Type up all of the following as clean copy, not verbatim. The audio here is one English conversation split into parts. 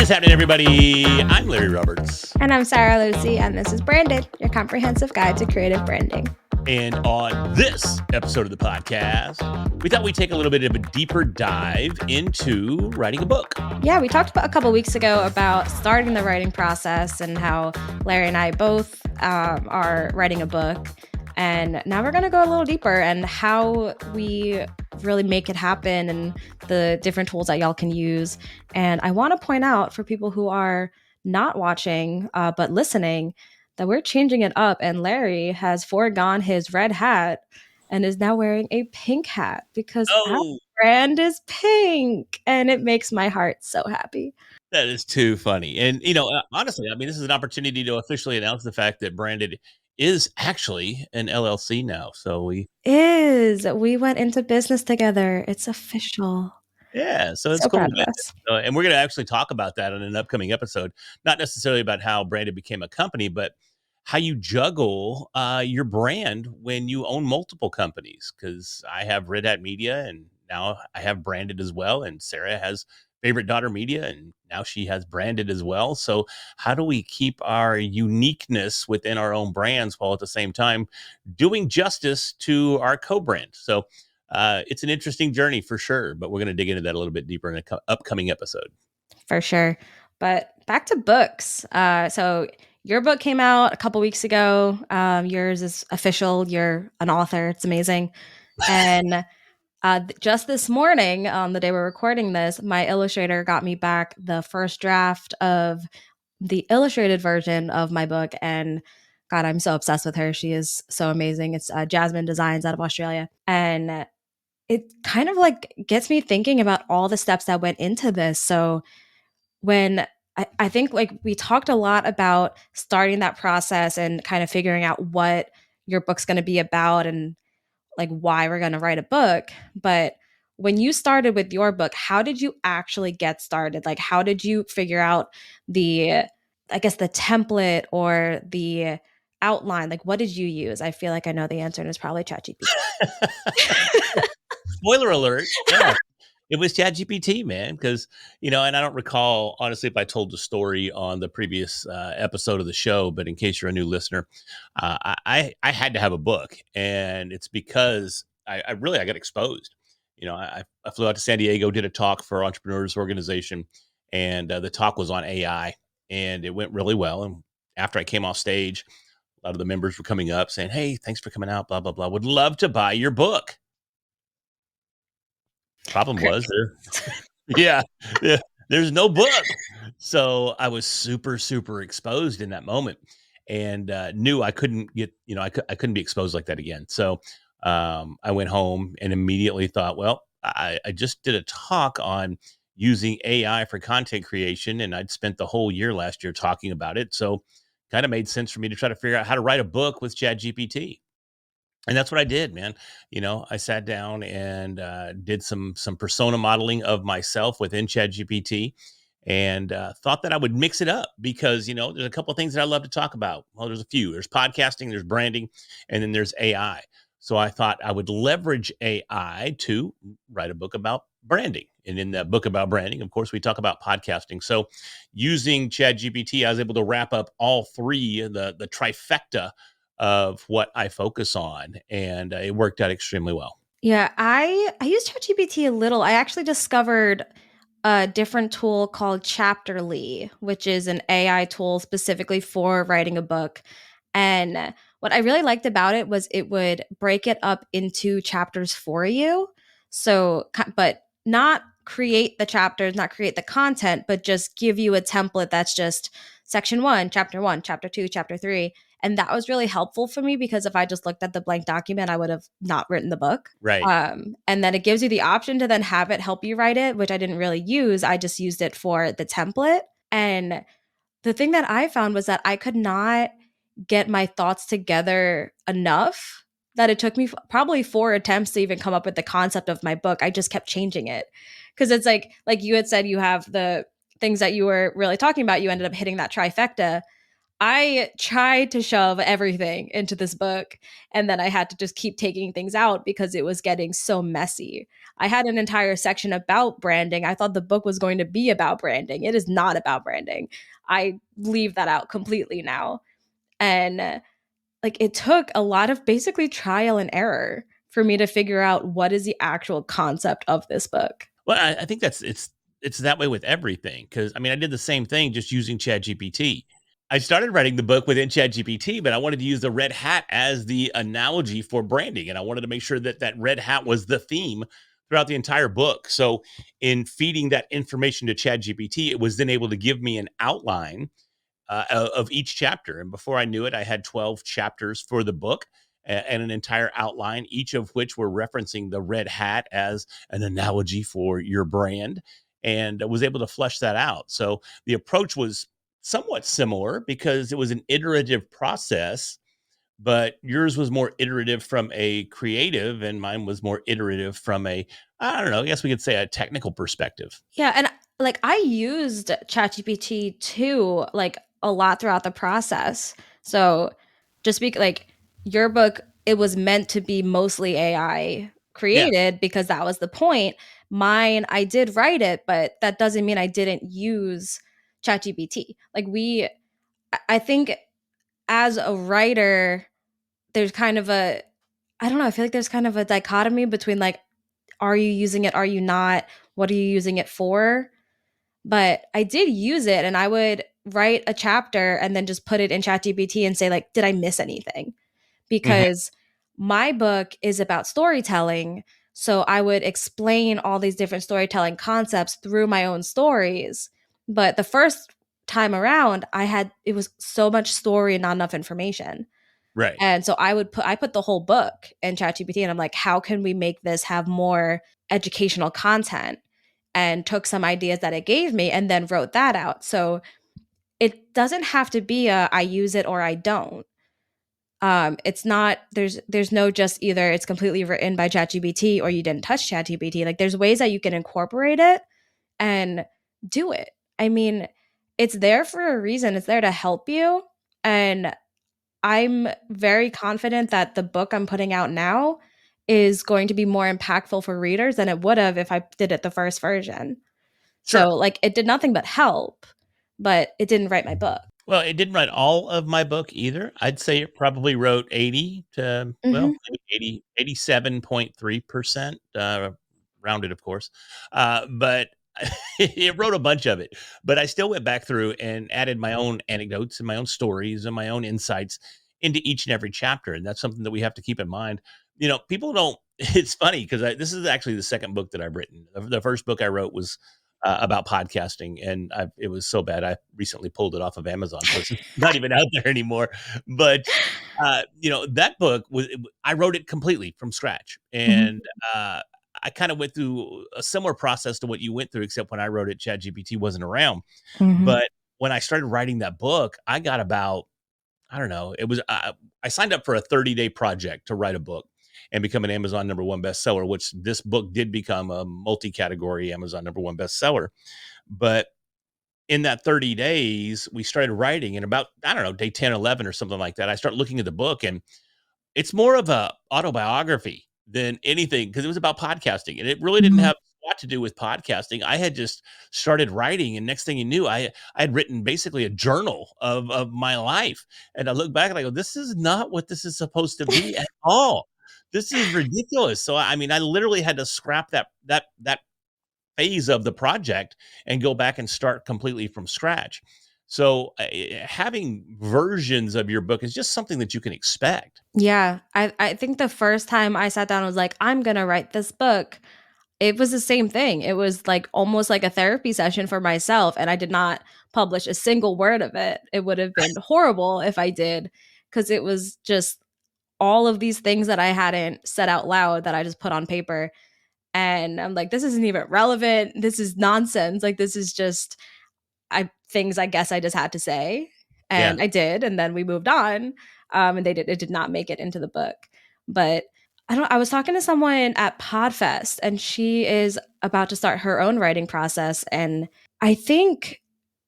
is happening, everybody? I'm Larry Roberts. And I'm Sarah Lucy, and this is Branded, your comprehensive guide to creative branding. And on this episode of the podcast, we thought we'd take a little bit of a deeper dive into writing a book. Yeah, we talked about a couple weeks ago about starting the writing process and how Larry and I both are writing a book. And now we're going to go a little deeper and how we really make it happen and the different tools that y'all can use. And I want to point out for people who are not watching but listening that we're changing it up. And Larry has foregone his red hat and is now wearing a pink hat because our brand is pink. And it makes my heart so happy. That is too funny. And, honestly, I mean, this is an opportunity to officially announce the fact that Branded is actually an LLC now. So we went into business together. It's official. Yeah, so it's So cool. proud of us. And we're going to actually talk about that on an upcoming episode. Not necessarily about how Branded became a company, but how you juggle your brand when you own multiple companies. Because I have Red Hat Media, and now I have Branded as well. And Sarah has Favorite Daughter Media, and now she has Branded as well. So how do we keep our uniqueness within our own brands while at the same time doing justice to our co-brand? So it's an interesting journey for sure, but we're going to dig into that a little bit deeper in an upcoming episode. For sure. But back to books. So your book came out a couple weeks ago. Yours is official. You're an author. It's amazing. And just this morning, on the day we're recording this, my illustrator got me back the first draft of the illustrated version of my book. And God, I'm so obsessed with her. She is so amazing. It's Jasmine Designs out of Australia. And it kind of like gets me thinking about all the steps that went into this. So when I think like we talked a lot about starting that process and kind of figuring out what your book's going to be about and like why we're going to write a book. But when you started with your book, how did you actually get started? Like, how did you figure out the template or the outline? Like, what did you use? I feel like I know the answer, and it's probably ChatGPT. Spoiler alert. Yeah. It was ChatGPT, man, because, and I don't recall, honestly, if I told the story on the previous episode of the show, but in case you're a new listener, I had to have a book. And it's because I got exposed. I flew out to San Diego, did a talk for Entrepreneurs Organization, and the talk was on AI, and it went really well. And after I came off stage, a lot of the members were coming up saying, "Hey, thanks for coming out, blah, blah, blah. Would love to buy your book." Problem was there's no book. So I was super, super exposed in that moment and knew I couldn't get, I couldn't be exposed like that again. So I went home and immediately thought, well, I just did a talk on using AI for content creation, and I'd spent the whole year last year talking about it. So kind of made sense for me to try to figure out how to write a book with ChatGPT. And that's what I did, man. I sat down and did some persona modeling of myself within ChatGPT, and thought that I would mix it up because there's a couple of things that I love to talk about. Well, there's a few. There's podcasting, there's branding, and then there's AI. So I thought I would leverage AI to write a book about branding. And in that book about branding, of course, we talk about podcasting. So using ChatGPT, I was able to wrap up all three, the trifecta of what I focus on, and it worked out extremely well. Yeah, I used ChatGPT a little. I actually discovered a different tool called Chapterly, which is an AI tool specifically for writing a book. And what I really liked about it was it would break it up into chapters for you. So, but not create the chapters, not create the content, but just give you a template that's just section 1, chapter 2, chapter 3. And that was really helpful for me because if I just looked at the blank document, I would have not written the book. Right. And then it gives you the option to then have it help you write it, which I didn't really use. I just used it for the template. And the thing that I found was that I could not get my thoughts together enough that it took me probably 4 attempts to even come up with the concept of my book. I just kept changing it. Because it's like you had said, you have the things that you were really talking about. You ended up hitting that trifecta. I tried to shove everything into this book, and then I had to just keep taking things out because it was getting so messy. I had an entire section about branding. I thought the book was going to be about branding. It is not about branding. I leave that out completely now. And like it took a lot of basically trial and error for me to figure out what is the actual concept of this book. Well, I think it's that way with everything because I mean I did the same thing just using ChatGPT. I started writing the book within ChatGPT, but I wanted to use the red hat as the analogy for branding, and I wanted to make sure that that red hat was the theme throughout the entire book. So, in feeding that information to ChatGPT, it was then able to give me an outline of each chapter. And before I knew it, I had 12 chapters for the book and an entire outline, each of which were referencing the red hat as an analogy for your brand. And I was able to flesh that out. So the approach was somewhat similar because it was an iterative process, but yours was more iterative from a creative, and mine was more iterative from a, I don't know, I guess we could say a technical perspective. Yeah, and like I used ChatGPT too, like a lot throughout the process. So just like your book, it was meant to be mostly AI Yeah. created because that was the point. Mine, I did write it, but that doesn't mean I didn't use ChatGPT. Like I think as a writer, there's kind of a, I don't know, I feel like there's kind of a dichotomy between like, are you using it? Are you not? What are you using it for? But I did use it and I would write a chapter and then just put it in ChatGPT and say like, did I miss anything? Hmm. Because my book is about storytelling. So I would explain all these different storytelling concepts through my own stories. But the first time around, it was so much story and not enough information. Right. And so I put the whole book in ChatGPT and I'm like, how can we make this have more educational content? And took some ideas that it gave me and then wrote that out. So it doesn't have to be a I use it or I don't. It's not there's no just either it's completely written by ChatGPT or you didn't touch ChatGPT. Like there's ways that you can incorporate it and do it. I mean, it's there for a reason. It's there to help you. And I'm very confident that the book I'm putting out now is going to be more impactful for readers than it would have if I did it the first version. So, Sure. like, it did nothing but help, but it didn't write my book. Well, it didn't write all of my book either. I'd say it probably wrote 80 to, well, Mhm, maybe 87.3%, rounded, of course. But it wrote a bunch of it. But I still went back through and added my own anecdotes and my own stories and my own insights into each and every chapter. And that's something that we have to keep in mind. You know, people don't, it's funny because this is actually the second book that I've written. The first book I wrote was about podcasting, and it was so bad I recently pulled it off of Amazon, so it's not even out there anymore. But you know, that book I wrote it completely from scratch, mhm, and I kind of went through a similar process to what you went through, except when I wrote it, ChatGPT wasn't around. mhm. But when I started writing that book, I got about, I don't know, it was I signed up for a 30-day project to write a book and become an Amazon number one bestseller, which this book did become a multi-category Amazon number one bestseller. But in that 30 days, we started writing, and about, I don't know, day 10, 11 or something like that, I start looking at the book, and it's more of a autobiography than anything because it was about podcasting, and it really didn't Mhm. have a lot to do with podcasting. I had just started writing, and next thing you knew, I had written basically a journal of my life, and I look back and I go, "This is not what this is supposed to be at all. This is ridiculous." So, I mean, I literally had to scrap that phase of the project and go back and start completely from scratch. So, having versions of your book is just something that you can expect. Yeah, I think the first time I sat down and was like, "I'm gonna write this book," it was the same thing. It was, like, almost like a therapy session for myself, and I did not publish a single word of it. It would have been horrible if I did, because it was just all of these things that I hadn't said out loud that I just put on paper. And I'm like, this isn't even relevant. This is nonsense. Like, this is just I things I guess I just had to say. Yeah. And I did. And then we moved on. And it did not make it into the book. But I was talking to someone at Podfest and she is about to start her own writing process. And I think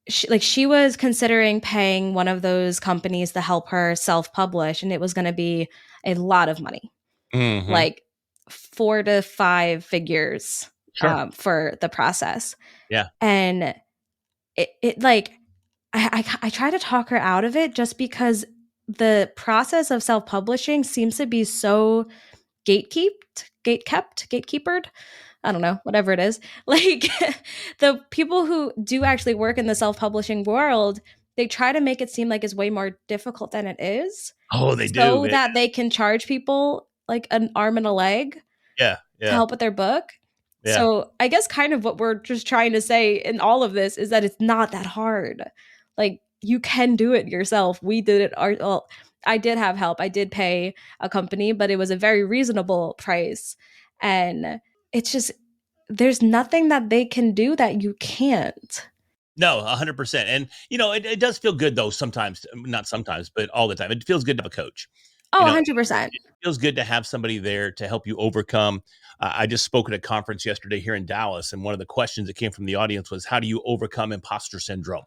she was considering paying one of those companies to help her self-publish, and it was going to be a lot of money, Hmm. like 4 to 5 figures Sure. for the process. Yeah. And it like I try to talk her out of it just because the process of self-publishing seems to be so gatekeepered. I don't know, whatever it is. Like the people who do actually work in the self-publishing world, they try to make it seem like it's way more difficult than it is, Oh, they do. so that they can charge people like an arm and a leg Yeah. to Yeah. help with their book. Yeah. So I guess kind of what we're just trying to say in all of this is that it's not that hard. Like you can do it yourself. We did it well, I did have help. I did pay a company, but it was a very reasonable price. And it's just there's nothing that they can do that you can't. No, 100%. And, it does feel good though sometimes, not sometimes, but all the time. It feels good to have a coach. Oh, You know, 100%. it feels good to have somebody there to help you overcome. I just spoke at a conference yesterday here in Dallas, and one of the questions that came from the audience was, how do you overcome imposter syndrome?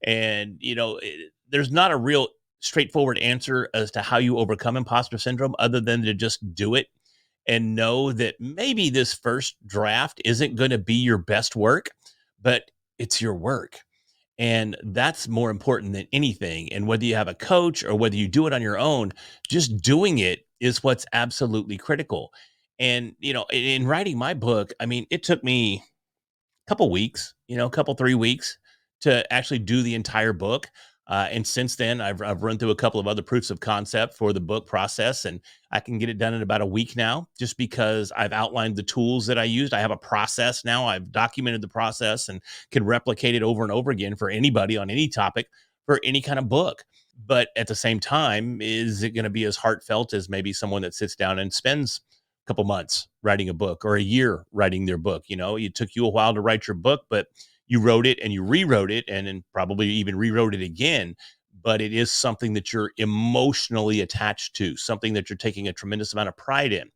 And, there's not a real straightforward answer as to how you overcome imposter syndrome other than to just do it and know that maybe this first draft isn't going to be your best work, but it's your work. And that's more important than anything. And whether you have a coach or whether you do it on your own, just doing it is what's absolutely critical. And, in writing my book, I mean, it took me couple weeks, a couple 3 weeks to actually do the entire book. And since then, I've run through a couple of other proofs of concept for the book process, and I can get it done in about a week now, just because I've outlined the tools that I used. I have a process now. I've documented the process and can replicate it over and over again for anybody on any topic for any kind of book. But at the same time, is it going to be as heartfelt as maybe someone that sits down and spends couple months writing a book or a year writing their book? It took you a while to write your book, but you wrote it and you rewrote it and then probably even rewrote it again. But it is something that you're emotionally attached to, something that you're taking a tremendous amount of pride in.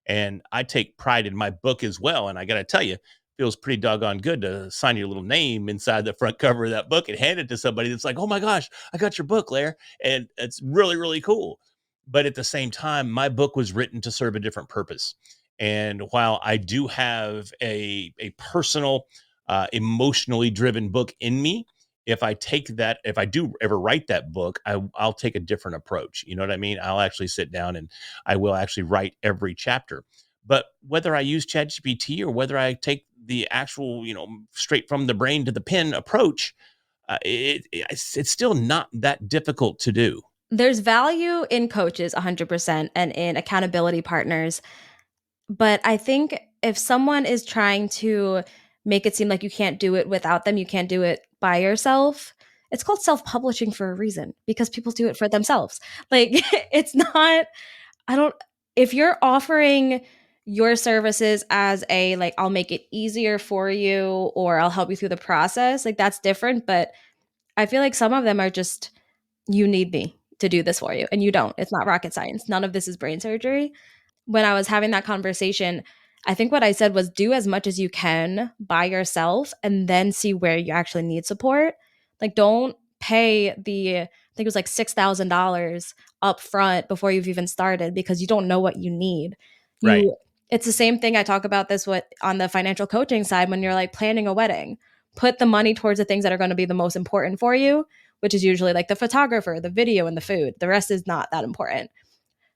And I take pride in my book as well. And I got to tell you, feels pretty doggone good to sign your little name inside the front cover of that book and hand it to somebody that's like, oh my gosh, I got your book, Lair. And it's really, really cool. But at the same time, my book was written to serve a different purpose. And while I do have a personal, emotionally driven book in me, if I do ever write that book, I'll take a different approach. You know what I mean? I'll actually sit down and I will actually write every chapter. But whether I use ChatGPT or whether I take the actual, straight from the brain to the pen approach, it's still not that difficult to do. There's value in coaches 100% and in accountability partners. But I think if someone is trying to make it seem like you can't do it without them, you can't do it by yourself, it's called self-publishing for a reason because people do it for themselves. Like it's not I don't if you're offering your services as a like I'll make it easier for you or I'll help you through the process, like that's different, but I feel like some of them are just you need me to do this for you and you don't. It's not rocket science. None of this is brain surgery. When I was having that conversation, I think what I said was do as much as you can by yourself and then see where you actually need support. Like don't pay I think it was like $6,000 up front before you've even started because you don't know what you need. Right. You it's the same thing I talk about this with on the financial coaching side when you're like planning a wedding. Put the money towards the things that are going to be the most important for you, which is usually like the photographer, the video and the food. The rest is not that important.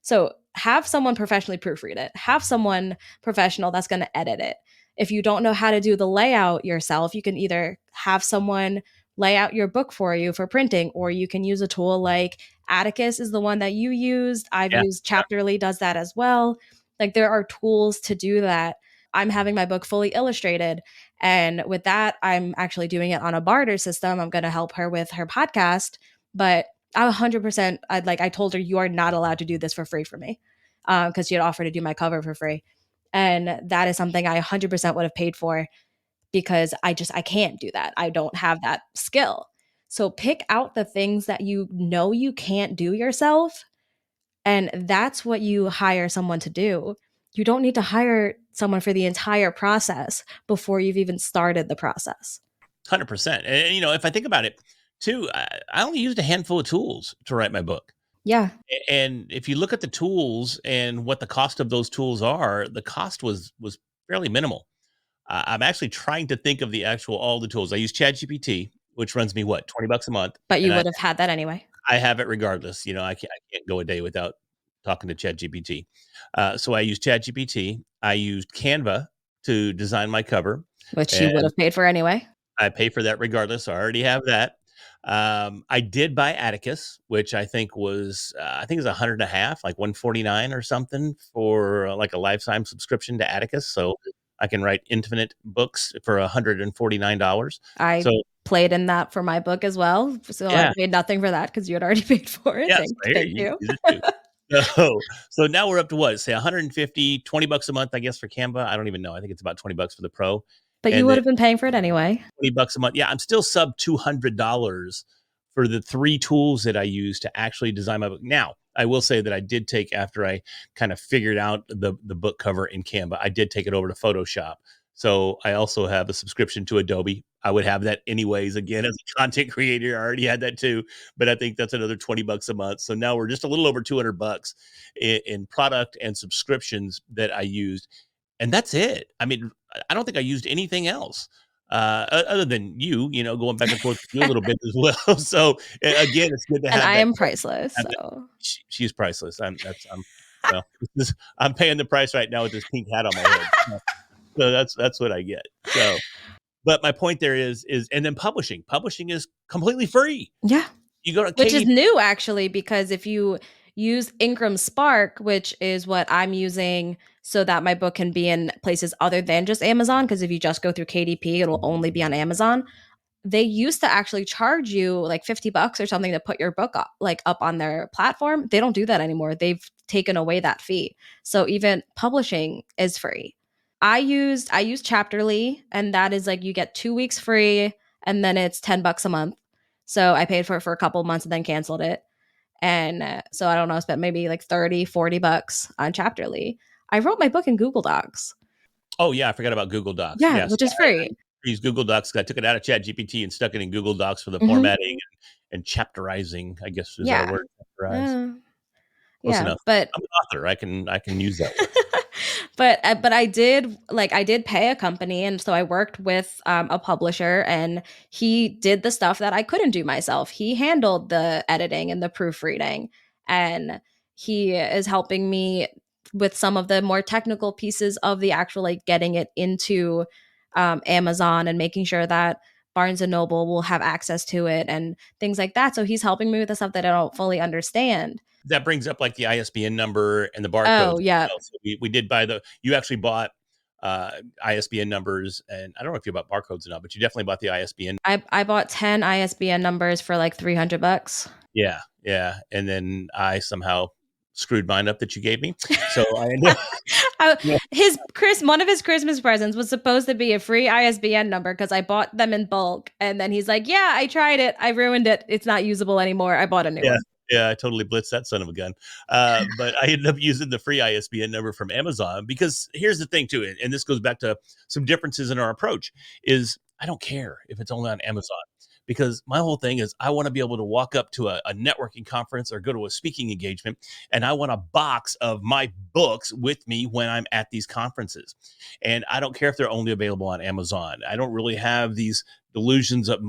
So have someone professionally proofread it. Have someone professional that's going to edit it. If you don't know how to do the layout yourself, you can either have someone lay out your book for you for printing, or you can use a tool like Atticus is the one that you used. I've Yeah. used Chapterly does that as well. Like there are tools to do that. I'm having my book fully illustrated. And with that, I'm actually doing it on a barter system. I'm going to help her with her podcast. But I 100%, I told her, you are not allowed to do this for free for me because she had offered to do my cover for free. And that is something I 100% would have paid for because I can't do that. I don't have that skill. So pick out the things that you know you can't do yourself. And that's what you hire someone to do. You don't need to hire someone for the entire process before you've even started the process. 100%. And, if I think about it too, I only used a handful of tools to write my book. Yeah, And if you look at the tools and what the cost of those tools are, the cost was fairly minimal. I'm actually trying to think of the actual all the tools. I use ChatGPT, which runs me what, $20 a month, but and you would have had that anyway, I have it regardless. I can't go a day without talking to ChatGPT. So I use ChatGPT. I used Canva to design my cover, which you and would have paid for anyway. I pay for that regardless. So I already have that. I did buy Atticus, which I think it was 100 and a half, like 149 or something for like a lifetime subscription to Atticus. So I can write infinite books for $149. I So played in that for my book as well, so I yeah, paid nothing for that because you had already paid for it. yeah. So here Thank you you. can use it too. So now we're up to what? Say 150, $20 a month, I guess, for Canva. I don't even know. I think it's about $20 for the pro. But you And would then have been paying for it anyway. $20 a month. Yeah, I'm still sub $200 for the three tools that I use to actually design my book. Now, I will say that I did take, after I kind of figured out the book cover in Canva, I did take it over to Photoshop. So I also have a subscription to Adobe. I would have that anyways. Again, as a content creator, I already had that too, but I think that's another $20 a month. So now we're just a little over $200 in product and subscriptions that I used, and that's it. I mean, I don't think I used anything else other than going back and forth with you a little bit as well. So again, it's good to And have I that. am priceless, Have that. so She's priceless. I'm paying the price right now with this pink hat on my head. So that's what I get. So, but my point there is, and then publishing is completely free. yeah. You go to Which is KDP. new actually, because if you use Ingram Spark, which is what I'm using so that my book can be in places other than just Amazon, because if you just go through KDP, it'll only be on Amazon. They used to actually charge you like $50 or something to put your book up, like up on their platform. They don't do that anymore. They've taken away that fee. So even publishing is free. I used Chapterly, and that is like you get 2 weeks free, and then it's $10 a month. So I paid for it for a couple of months and then canceled it. And so I don't know, I spent maybe like 30, $40 on Chapterly. I wrote my book in Google Docs. Oh yeah, I forgot about Google Docs. Yeah, Yes, which is I free. use Google Docs. I took it out of ChatGPT and stuck it in Google Docs for the Hmm. formatting and chapterizing. I guess is that a Yeah. word? Chapterize. Uh, Close yeah. enough. But I'm an author. I can use that word. but I did pay a company, and so I worked with a publisher, and he did the stuff that I couldn't do myself. He handled the editing and the proofreading, and he is helping me with some of the more technical pieces of the actual like getting it into Amazon and making sure that Barnes and Noble will have access to it and things like that. So he's helping me with the stuff that I don't fully understand. That brings up like the ISBN number and the barcodes Oh as yeah, well. So we did buy you actually bought uh, ISBN numbers, and I don't know if you bought barcodes or not, but you definitely bought the ISBN. I bought 10 ISBN numbers for like $300. Yeah, yeah. And then I somehow screwed mine up that you gave me. So I ended up, I, yeah, one of his Christmas presents was supposed to be a free ISBN number because I bought them in bulk, and then he's like, "Yeah, I tried it. I ruined it. It's not usable anymore. I bought a new yeah, one." yeah, I totally blitzed that son of a gun. But I ended up using the free ISBN number from Amazon because here's the thing too, and this goes back to some differences in our approach. Is I don't care if it's only on Amazon because my whole thing is I want to be able to walk up to a networking conference or go to a speaking engagement, and I want a box of my books with me when I'm at these conferences. And I don't care if they're only available on Amazon. I don't really have these delusions of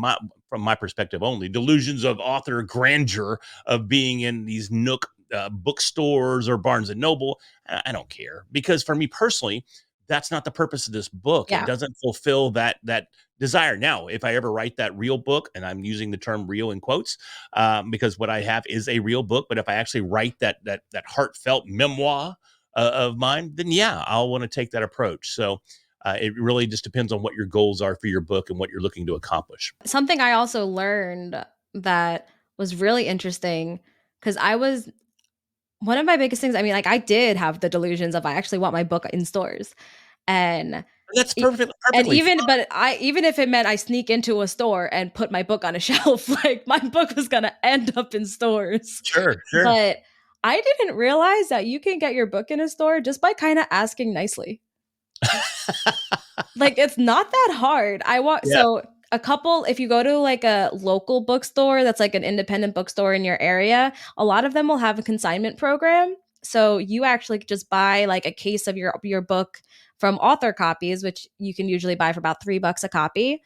from my perspective only, delusions of author grandeur of being in these nook bookstores or Barnes and Noble. I don't care because for me personally, that's not the purpose of this book. It Yeah. doesn't fulfill that desire. Now, if I ever write that real book, and I'm using the term "real" in quotes, because what I have is a real book. But if I actually write that heartfelt memoir of mine, then yeah, I'll want to take that approach. So it really just depends on what your goals are for your book and what you're looking to accomplish. Something I also learned that was really interesting, because I was one of my biggest things. I mean, like I did have the delusions of I actually want my book in stores, and And that's E and perfectly fine. even if it meant I sneak into a store and put my book on a shelf, like, my book was gonna end up in stores. Sure, sure. But I didn't realize that you can get your book in a store just by kinda asking nicely. Like, it's not that hard. I want Yeah, so a couple, if you go to like a local bookstore that's like an independent bookstore in your area, a lot of them will have a consignment program. So you actually just buy like a case of your book from author copies, which you can usually buy for about $3 a copy,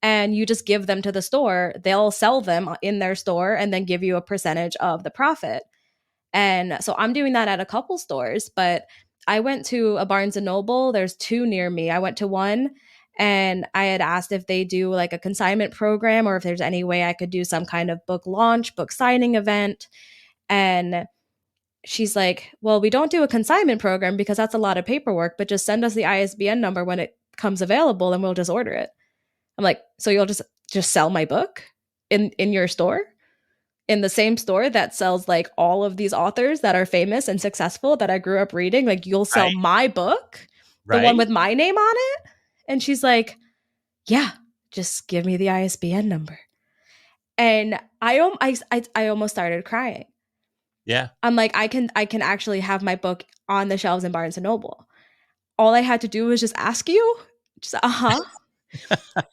and you just give them to the store. They'll sell them in their store and then give you a percentage of the profit. And so I'm doing that at a couple stores, but I went to a Barnes and Noble. There's two near me. I went to one and I had asked if they do like a consignment program or if there's any way I could do some kind of book launch, book signing event. And she's like, "Well, we don't do a consignment program because that's a lot of paperwork, but just send us the ISBN number when it comes available and we'll just order it." I'm like, "So you'll just sell my book in your store?" In the same store that sells like all of these authors that are famous and successful that I grew up reading, like you'll sell Right. my book, the one Right. with my name on it? And she's like, "Yeah, just give me the ISBN number." And I almost started crying. Yeah. I'm like, I can actually have my book on the shelves in Barnes and Noble. All I had to do was just ask you. Just uh-huh.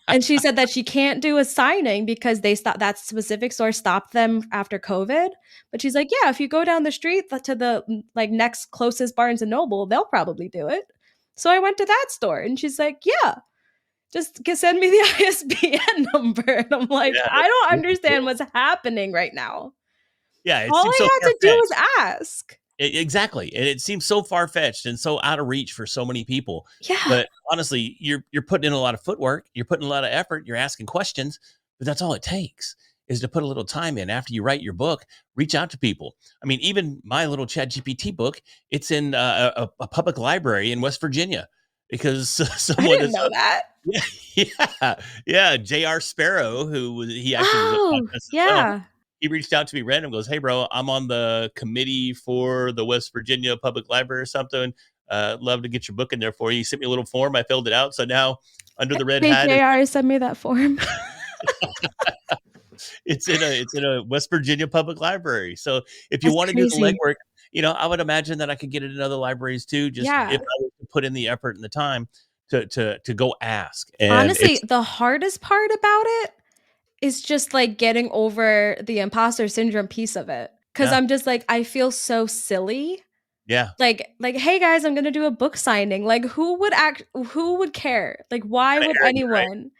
And she said that she can't do a signing because they stopped, that specific store stopped them after COVID. But she's like, yeah, if you go down the street to the like next closest Barnes and Noble, they'll probably do it. So I went to that store and she's like, yeah, just send me the ISBN number. And I'm like, Yeah. I don't It's understand what's happening right now. Yeah, it All seems so I had far to do was fetched. ask. Exactly, and it seems so far fetched and so out of reach for so many people. Yeah, But honestly, you're putting in a lot of footwork. You're putting a lot of effort. You're asking questions, but that's all it takes is to put a little time in. After you write your book, reach out to people. I mean, even my little ChatGPT book, it's in a public library in West Virginia because I someone didn't is know that. yeah, yeah, yeah. J.R. Sparrow, he actually was a Oh, podcast as well. yeah. He reached out to me random, goes, "Hey, bro, I'm on the committee for the West Virginia Public Library or something. Love to get your book in there for you." He sent me a little form. I filled it out. So now, under the red Hey, hat, JR, send me that form. it's in a West Virginia Public Library. So if you That's want to do the crazy. legwork, I would imagine that I could get it in other libraries too. Just if Yeah. I was to put in the effort and the time to go ask, and Honestly, it's the hardest part about it is just, like, getting over the imposter syndrome piece of it. Because 'cause yeah, I'm just like, I feel so silly. yeah, Like, "Hey, guys, I'm gonna do a book signing." Like, who would care? Like, why kind of would arrogant, right? anyone?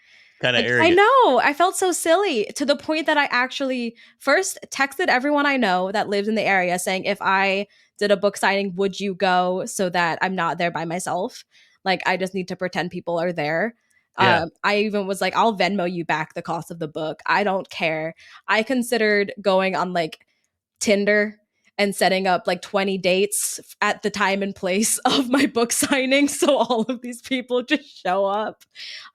Kind of Like, I arrogant. know, I felt so silly to the point that I actually first texted everyone I know that lives in the area saying, "If I did a book signing, would you go so that I'm not there by myself? Like, I just need to pretend people are there." Yeah, I even was like, "I'll Venmo you back the cost of the book. I don't care." I considered going on, like, Tinder and setting up like 20 dates at the time and place of my book signing so all of these people just show up.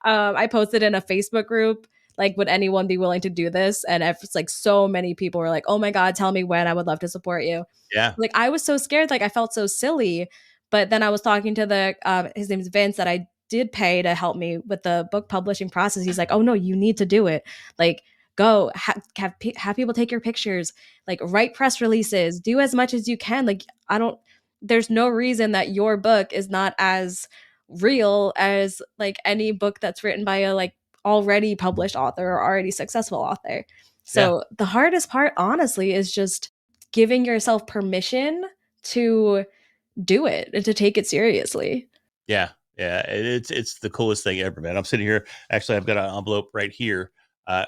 I posted in a Facebook group like, would anyone be willing to do this? And it's like so many people were like, "Oh my god, tell me when, I would love to support you." yeah, Like, I was so scared, like I felt so silly. But then I was talking to the his name's Vince, that I did pay to help me with the book publishing process. He's like, "Oh no, you need to do it. Like, go have people take your pictures, like write press releases, do as much as you can. Like, I don't there's no reason that your book is not as real as like any book that's written by a like already published author or already successful author." yeah. So the hardest part honestly is just giving yourself permission to do it and to take it seriously. Yeah, yeah, it's the coolest thing ever, man. I'm sitting here. Actually, I've got an envelope right here.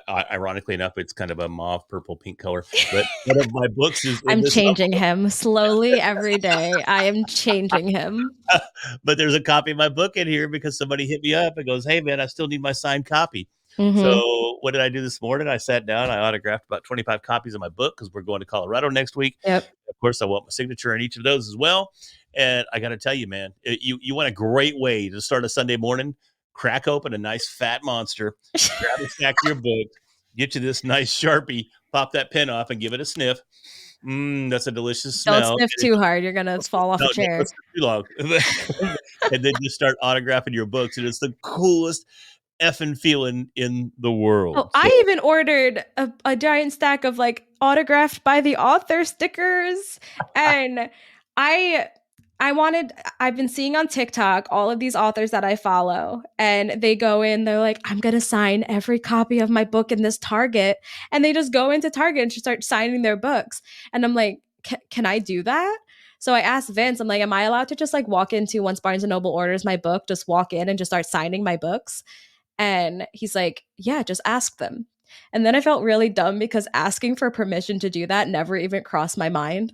Ironically enough, it's kind of a mauve, purple, pink color. But one of my books is in I'm this changing him slowly every day. I am changing him. but there's a copy of my book in here because somebody hit me up and goes, "Hey, man, I still need my signed copy." Mhm. So what did I do this morning? I sat down, I autographed about 25 copies of my book because we're going to Colorado next week. Yep. Of course, I want my signature in each of those as well. And I got to tell you, man, you want a great way to start a Sunday morning? Crack open a nice fat monster, grab a stack of your books, get you this nice Sharpie, pop that pen off, and give it a sniff. That's a delicious Don't smell. sniff too hard, you're gonna fall off No, a don't chair. listen too long. And then just start autographing your books, and it's the coolest effing feeling in the Oh, world. So I even ordered a giant stack of like autographed by the author stickers, and I I've been seeing on TikTok all of these authors that I follow, and they go in, they're like, I'm going to sign every copy of my book in this Target. And they just go into Target and just start signing their books. And I'm like, can I do that? So I asked Vince, I'm like, am I allowed to just like walk into once Barnes and Noble orders my book, just walk in and just start signing my books? And he's like, yeah, just ask them. And then I felt really dumb because asking for permission to do that never even crossed my mind.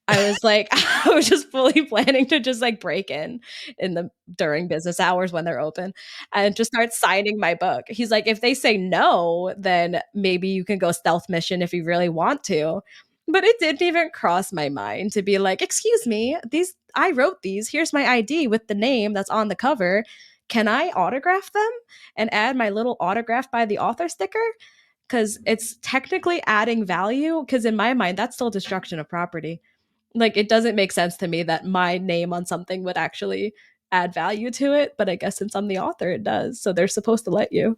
I was like, I was just fully planning to just like break in the during business hours when they're open and just start signing my book. He's like, if they say no, then maybe you can go stealth mission if you really want to. But it didn't even cross my mind to be like, excuse me, these I wrote these. Here's my ID with the name that's on the cover. Can I autograph them and add my little autograph by the author sticker? Because it's technically adding value. Because in my mind, that's still destruction of property. Like, it doesn't make sense to me that my name on something would actually add value to it, but I guess since I'm the author, it does. So they're supposed to let you.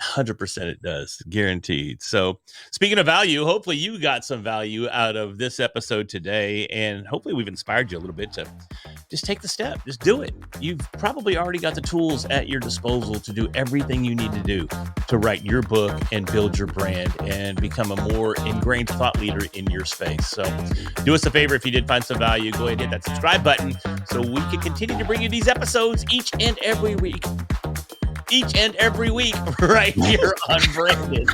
100% it does, guaranteed. So, speaking of value, hopefully you got some value out of this episode today, and hopefully we've inspired you a little bit to just take the step, just do it. You've probably already got the tools at your disposal to do everything you need to do to write your book and build your brand and become a more ingrained thought leader in your space. So, do us a favor, if you did find some value, go ahead and hit that subscribe button so we can continue to bring you these episodes each and every week right here on Branded.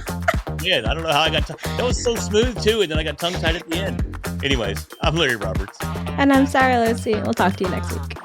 Man, I don't know how I got that was so smooth too, and then I got tongue tied at the end. Anyways, I'm Larry Roberts. And I'm Sarah Lucy. We'll talk to you next week.